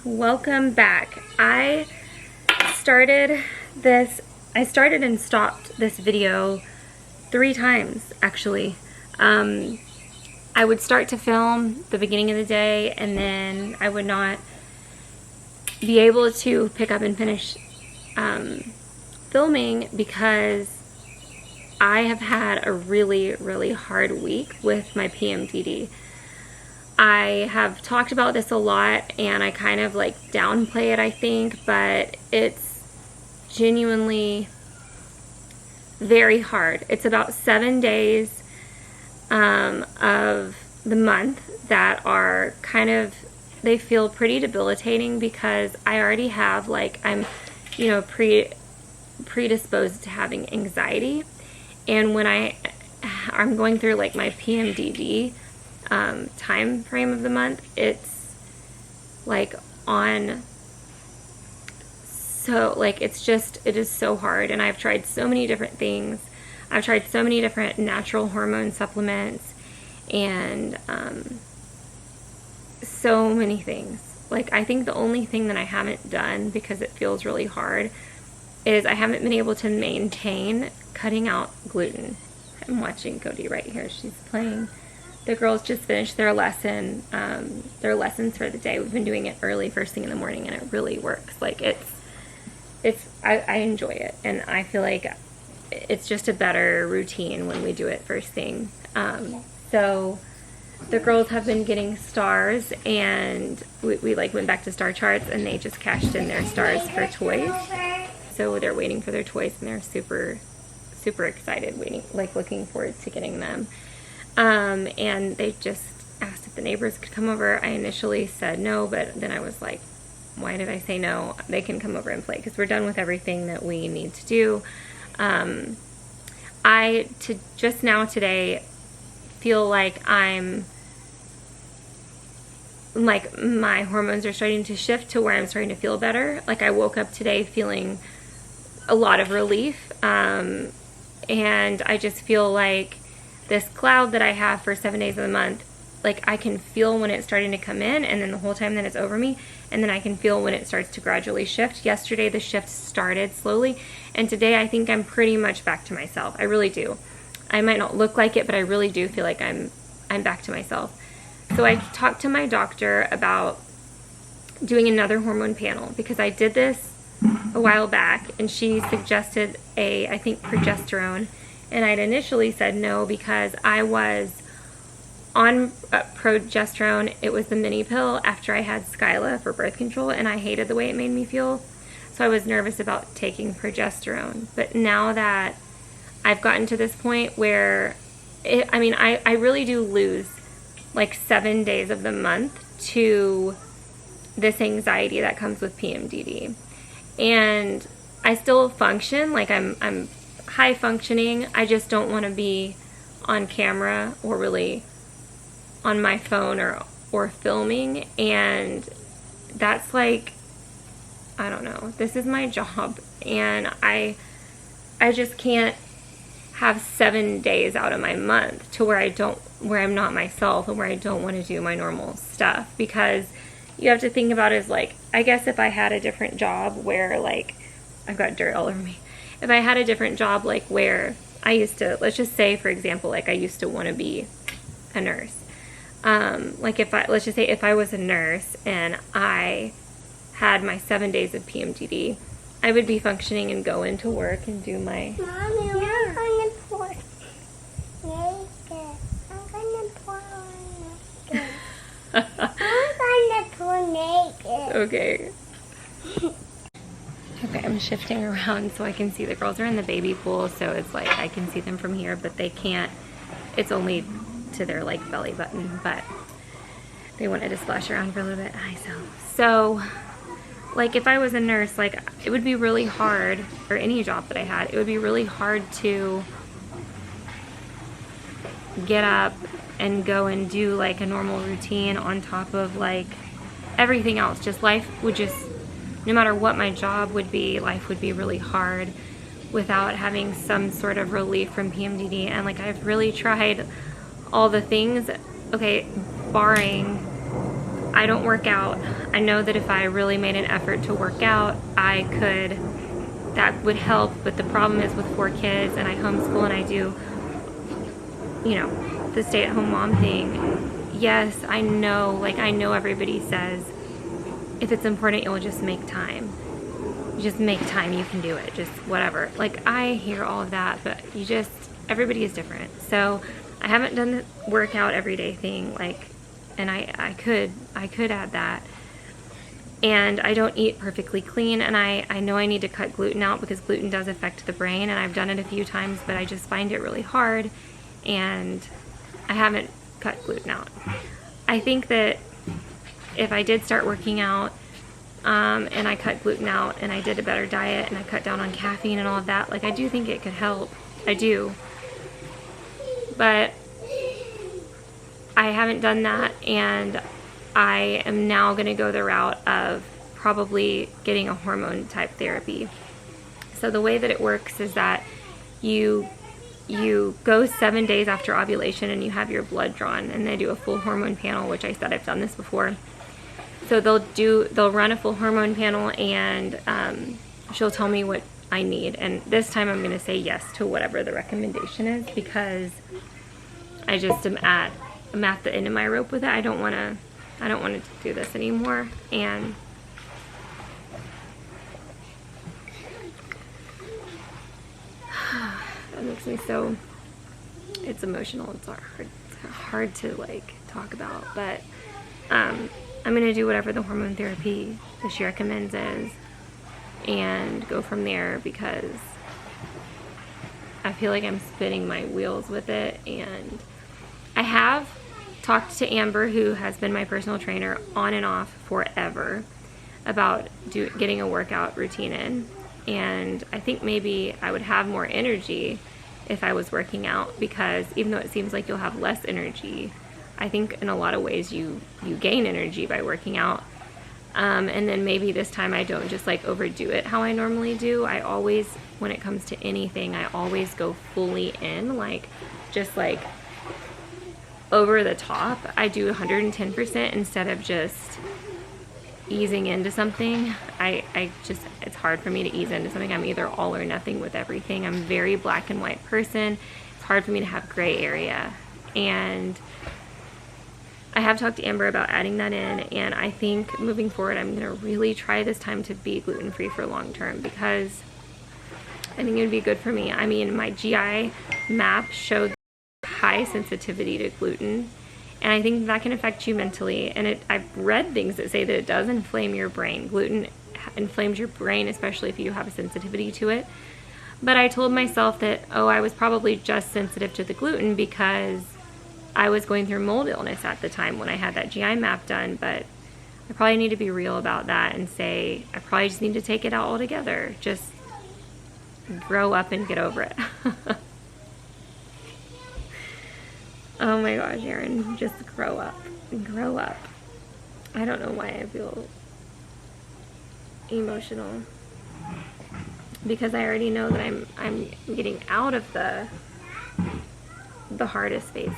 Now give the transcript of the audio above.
welcome back. I started and stopped this video 3 times actually. I would start to film the beginning of the day and then I would not be able to pick up and finish filming because I have had a really hard week with my PMDD. I have talked about this a lot and I kind of like downplay it, I think, but it's genuinely very hard. It's about 7 days of the month that are kind of, they feel pretty debilitating because I already have I'm predisposed to having anxiety, and when I'm going through like my PMDD time frame of the month, it's like on, so like it is so hard, and I've tried so many different things. I've tried so many different natural hormone supplements and so many things. Like, I think the only thing that I haven't done, because it feels really hard, is I haven't been able to maintain cutting out gluten. I'm watching Cody right here. She's playing. The girls just finished their lessons for the day. We've been doing it early, first thing in the morning, and it really works. Like, I enjoy it, and I feel like it's just a better routine when we do it first thing. So the girls have been getting stars, and we went back to star charts, and they just cashed in their stars for toys. So they're waiting for their toys, and they're super excited, looking forward to getting them. And they just asked if the neighbors could come over. I initially said no, but then I was like, why did I say no? They can come over and play because we're done with everything that we need to do. Just now today feel like my hormones are starting to shift to where I'm starting to feel better. Like, I woke up today feeling a lot of relief, and I just feel like this cloud that I have for 7 days of the month, like, I can feel when it's starting to come in, and then the whole time that it's over me, and then I can feel when it starts to gradually shift. Yesterday the shift started slowly, and today I think I'm pretty much back to myself. I really do. I might not look like it, but I really do feel like I'm back to myself. So I talked to my doctor about doing another hormone panel, because I did this a while back, and she suggested I think progesterone, and I'd initially said no because I was on progesterone. It was the mini pill after I had Skyla for birth control, and I hated the way it made me feel, so I was nervous about taking progesterone. But now that I've gotten to this point where I really do lose like 7 days of the month to this anxiety that comes with PMDD, and I still function, like I'm high functioning. I just don't want to be on camera or really on my phone or filming, and that's like, I don't know, this is my job, and I just can't have 7 days out of my month to where I'm not myself and where I don't want to do my normal stuff. Because you have to think about it as, like, I guess if I had a different job where, like, I've got dirt all over me. If I had a different job, like, where I used to, let's just say, for example, like, I used to want to be a nurse. Let's just say if I was a nurse and I had my 7 days of PMDD, I would be functioning and go into work and do my... Mommy, I'm gonna pour naked. I'm gonna pour naked. Okay. Okay, I'm shifting around so I can see. The girls are in the baby pool, so it's like I can see them from here, but they can't. It's only to their like belly button, but they wanted to splash around for a little bit. So like, if I was a nurse, like, it would be really hard, or any job that I had, it would be really hard to get up and go and do like a normal routine on top of like everything else. Just life would just, no matter what my job would be, life would be really hard without having some sort of relief from PMDD. And like, I've really tried all the things, okay, barring I don't work out. I know that if I really made an effort to work out, that would help, but the problem is with 4 kids and I homeschool and I do, you know, the stay-at-home mom thing. Yes, I know everybody says, if it's important, you'll just make time. Just make time, you can do it, just whatever. Like, I hear all of that, but everybody is different. So I haven't done the workout every day thing, like, and I could add that. And I don't eat perfectly clean, and I know I need to cut gluten out because gluten does affect the brain, and I've done it a few times, but I just find it really hard, and I haven't cut gluten out. I think that if I did start working out, and I cut gluten out, and I did a better diet, and I cut down on caffeine and all of that, like, I do think it could help. I do. But I haven't done that, and I am now going to go the route of probably getting a hormone type therapy. So the way that it works is that you go 7 days after ovulation and you have your blood drawn, and they do a full hormone panel, which I said I've done this before. So they'll run a full hormone panel, and she'll tell me what I need, and this time I'm going to say yes to whatever the recommendation is, because I just am at the end of my rope with it. I don't want to do this anymore, and that makes me so, it's emotional. It's hard to like talk about, but I'm gonna do whatever the hormone therapy that she recommends is, and go from there, because I feel like I'm spinning my wheels with it. And I have talked to Amber, who has been my personal trainer on and off forever, about getting a workout routine in, and I think maybe I would have more energy if I was working out, because even though it seems like you'll have less energy, I think in a lot of ways you gain energy by working out. And then maybe this time I don't just like overdo it how I normally do. I always, when it comes to anything, I always go fully in, like just like over the top. I do 110% instead of just easing into something. It's hard for me to ease into something. I'm either all or nothing with everything. I'm a very black and white person. It's hard for me to have gray area. And I have talked to Amber about adding that in, and I think moving forward I'm going to really try this time to be gluten-free for long term, because I think it would be good for me. I mean, my GI map showed high sensitivity to gluten, and I think that can affect you mentally, and I've read things that say that it does inflame your brain. Gluten inflames your brain, especially if you have a sensitivity to it. But I told myself that, I was probably just sensitive to the gluten because I was going through mold illness at the time when I had that GI map done. But I probably need to be real about that and say I probably just need to take it out altogether. Just grow up and get over it. Oh my gosh, Aaryn, just grow up. Grow up. I don't know why I feel emotional, because I already know that I'm getting out of the hardest phase.